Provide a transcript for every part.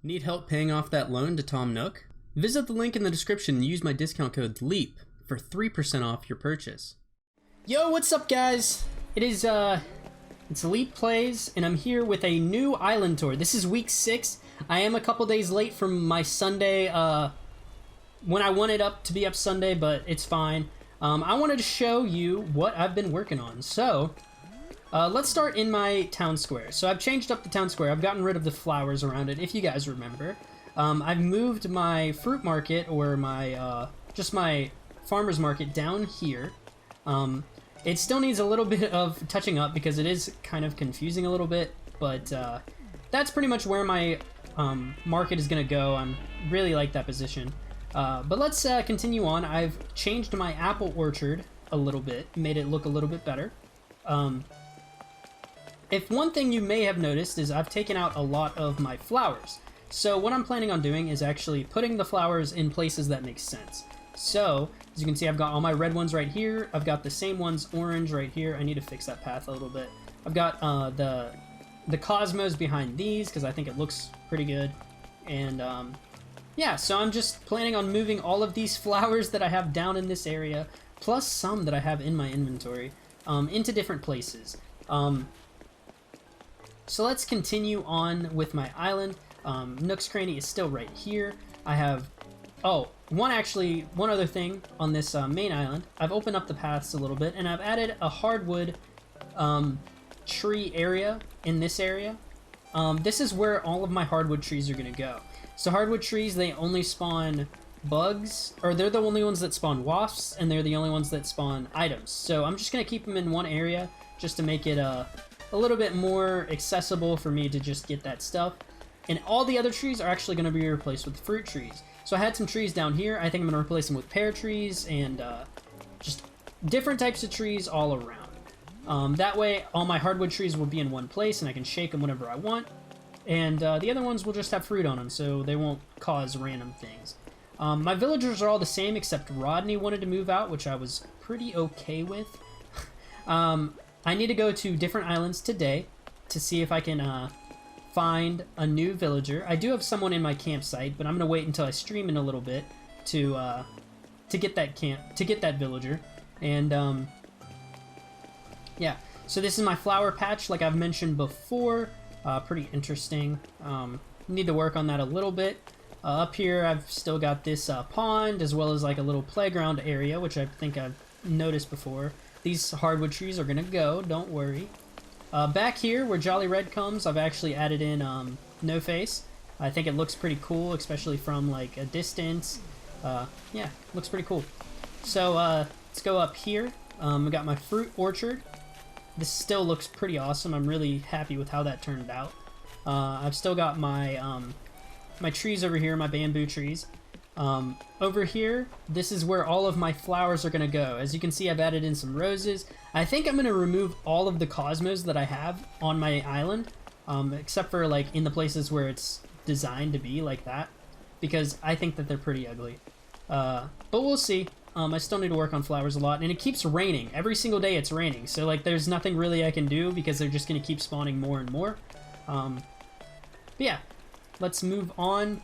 Need help paying off that loan to Tom Nook? Visit the link in the description and use my discount code LEAP for 3% off your purchase. Yo, what's up guys? It's Leap Plays, and I'm here with a new island tour. This is week 6. I am a couple days late from my Sunday, when I wanted up to be up Sunday, but it's fine. I wanted to show you what I've been working on. So, let's start in my town square. So I've changed up the town square. I've gotten rid of the flowers around it, if you guys remember. I've moved my fruit market, or my, just my farmer's market down here. It still needs a little bit of touching up because it is kind of confusing a little bit, but that's pretty much where my market is going to go. I'm really like that position. But let's continue on. I've changed my apple orchard a little bit, made it look a little bit better. If one thing you may have noticed is I've taken out a lot of my flowers. So what I'm planning on doing is actually putting the flowers in places that make sense. So, as you can see, I've got all my red ones right here. I've got the same ones orange right here. I need to fix that path a little bit. I've got the cosmos behind these because I think it looks pretty good. And yeah, so I'm just planning on moving all of these flowers that I have down in this area, plus some that I have in my inventory, into different places. So let's continue on with my island. Nook's Cranny is still right here. I have... Oh, one other thing on this main island. I've opened up the paths a little bit, and I've added a hardwood tree area in this area. This is where all of my hardwood trees are going to go. So hardwood trees, they only spawn bugs, or they're the only ones that spawn wasps, and they're the only ones that spawn items. So I'm just going to keep them in one area just to make it a little bit more accessible for me to just get that stuff. And all the other trees are actually going to be replaced with fruit trees. So I had some trees down here. I think I'm going to replace them with pear trees and just different types of trees all around. That way, all my hardwood trees will be in one place and I can shake them whenever I want. And the other ones will just have fruit on them, so they won't cause random things. My villagers are all the same, except Rodney wanted to move out, which I was pretty okay with. I need to go to different islands today to see if I can... find a new villager. I do have someone in my campsite, but I'm gonna wait until I stream in a little bit to get that villager. And yeah, so this is my flower patch, like I've mentioned before. Pretty interesting. Need to work on that a little bit. Up here, I've still got this pond, as well as like a little playground area, which I think I've noticed before. These hardwood trees are gonna go, don't worry. Back here, where Jolly Red comes, I've actually added in No Face. I think it looks pretty cool, especially from like a distance. Yeah, looks pretty cool. So let's go up here. I got my fruit orchard. This still looks pretty awesome. I'm really happy with how that turned out. I've still got my my trees over here, my bamboo trees. Over here, this is where all of my flowers are going to go. As you can see, I've added in some roses. I think I'm going to remove all of the cosmos that I have on my island, except for like in the places where it's designed to be like that, because I think that they're pretty ugly. But we'll see. I still need to work on flowers a lot, and it keeps raining. Every single day it's raining, so like there's nothing really I can do because they're just going to keep spawning more and more. But yeah, let's move on.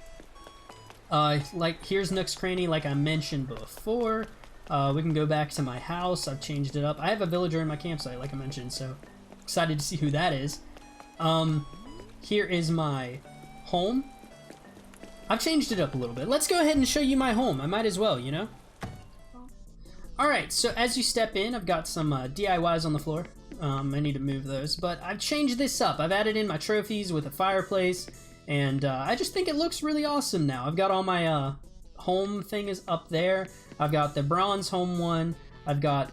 Like, here's Nook's Cranny, like I mentioned before. We can go back to my house. I've changed it up. I have a villager in my campsite, like I mentioned, so excited to see who that is. Here is my home. I've changed it up a little bit. Let's go ahead and show you my home. I might as well, you know? Alright, so as you step in, I've got some DIYs on the floor. I need to move those, but I've changed this up. I've added in my trophies with a fireplace. And I just think it looks really awesome now. I've got all my home thing is up there. I've got the bronze home one. I've got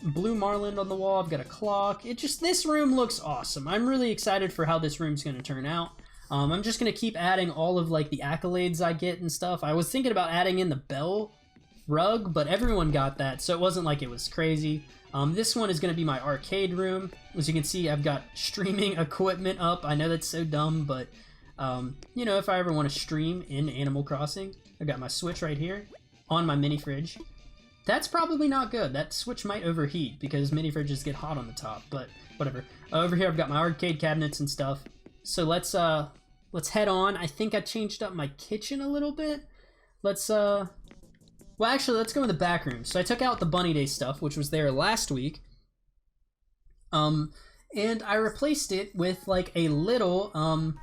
blue marlin on the wall. I've got a clock. This room looks awesome. I'm really excited for how this room's going to turn out. I'm just going to keep adding all of like the accolades I get and stuff. I was thinking about adding in the bell rug, but everyone got that, so it wasn't like it was crazy. This one is going to be my arcade room. As you can see, I've got streaming equipment up. I know that's so dumb, but... you know, if I ever want to stream in Animal Crossing, I've got my Switch right here on my mini fridge. That's probably not good. That Switch might overheat because mini fridges get hot on the top, but whatever. Over here I've got my arcade cabinets and stuff. So let's let's head on. I think I changed up my kitchen a little bit. Well, actually, let's go in the back room. So I took out the Bunny Day stuff, which was there last week. And I replaced it with like a little,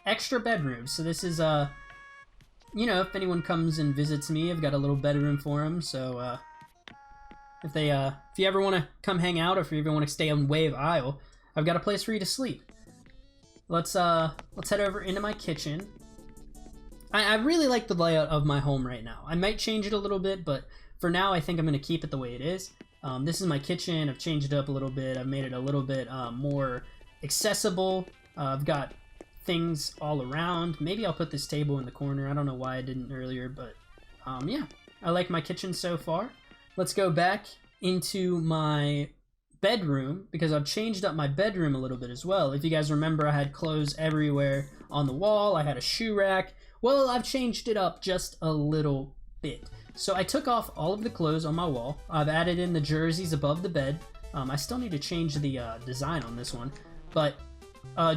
extra bedroom. So this is, you know, if anyone comes and visits me, I've got a little bedroom for them. So, if you ever want to come hang out, or if you ever want to stay on Wave Isle, I've got a place for you to sleep. Let's head over into my kitchen. I really like the layout of my home right now. I might change it a little bit, but for now, I think I'm going to keep it the way it is. This is my kitchen. I've changed it up a little bit. I've made it a little bit more accessible. I've got things all around. Maybe I'll put this table in the corner. I don't know why I didn't earlier, but yeah, I like my kitchen so far. Let's go back into my bedroom, because I've changed up my bedroom a little bit as well. If you guys remember, I had clothes everywhere on the wall. I had a shoe rack. Well, I've changed it up just a little bit. So I took off all of the clothes on my wall. I've added in the jerseys above the bed. I still need to change the design on this one, but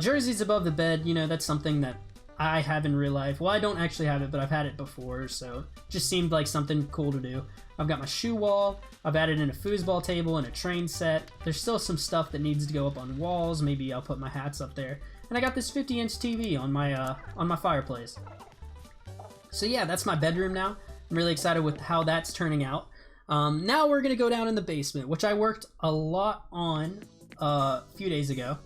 jerseys above the bed, you know, that's something that I have in real life. Well, I don't actually have it, but I've had it before, so it just seemed like something cool to do. I've got my shoe wall. I've added in a foosball table and a train set. There's still some stuff that needs to go up on walls. Maybe I'll put my hats up there. And I got this 50-inch TV on my fireplace. So yeah, that's my bedroom now. I'm really excited with how that's turning out. Now we're gonna go down in the basement, which I worked a lot on a few days ago.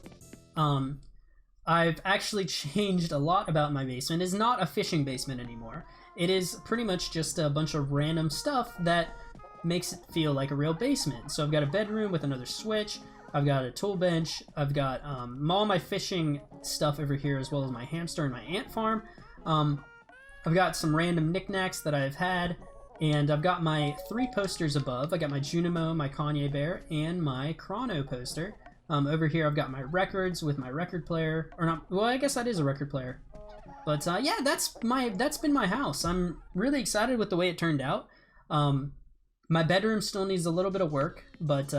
I've actually changed a lot about my basement. It's not a fishing basement anymore. It is pretty much just a bunch of random stuff that makes it feel like a real basement. So I've got a bedroom with another switch. I've got a tool bench. I've got all my fishing stuff over here, as well as my hamster and my ant farm. I've got some random knickknacks that I've had, and I've got my 3 posters above. I got my Junimo, my Kanye Bear, and my Chrono poster. Over here I've got my records with my record player, or not, well, I guess that is a record player. But yeah, that's been my house. I'm really excited with the way it turned out. My bedroom still needs a little bit of work, but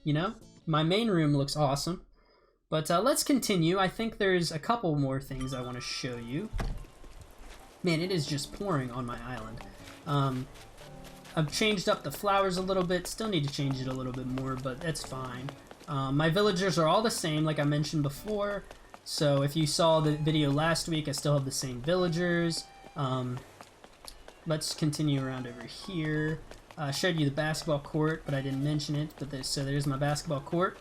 you know, my main room looks awesome. But let's continue. I think there's a couple more things I want to show you. Man, it is just pouring on my island. I've changed up the flowers a little bit. Still need to change it a little bit more, but that's fine. My villagers are all the same, like I mentioned before. So if you saw the video last week, I still have the same villagers. Let's continue around over here. I showed you the basketball court, but I didn't mention it. But so there's my basketball court.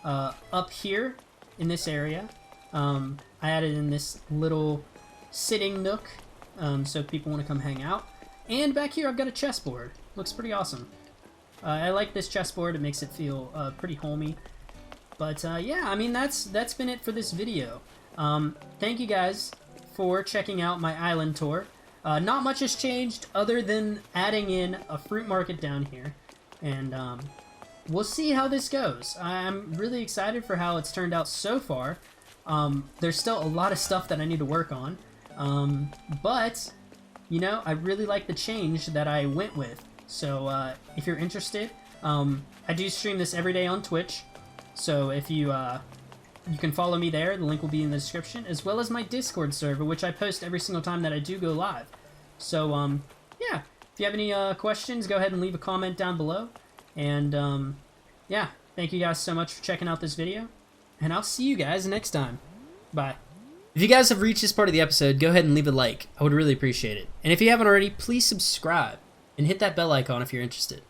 Up here in this area, I added in this little sitting nook, so people want to come hang out. And back here I've got a chessboard. Looks pretty awesome. I like this chessboard. It makes it feel pretty homey. But yeah, I mean, that's been it for this video. Thank you guys for checking out my island tour. Not much has changed other than adding in a fruit market down here. And we'll see how this goes. I'm really excited for how it's turned out so far. There's still a lot of stuff that I need to work on. But, you know, I really like the change that I went with. So if you're interested, I do stream this every day on Twitch. So if you can follow me there, the link will be in the description, as well as my Discord server, which I post every single time that I do go live. So yeah, if you have any questions, go ahead and leave a comment down below. And yeah, thank you guys so much for checking out this video, and I'll see you guys next time. Bye. If you guys have reached this part of the episode, go ahead and leave a like. I would really appreciate it. And if you haven't already, please subscribe and hit that bell icon if you're interested.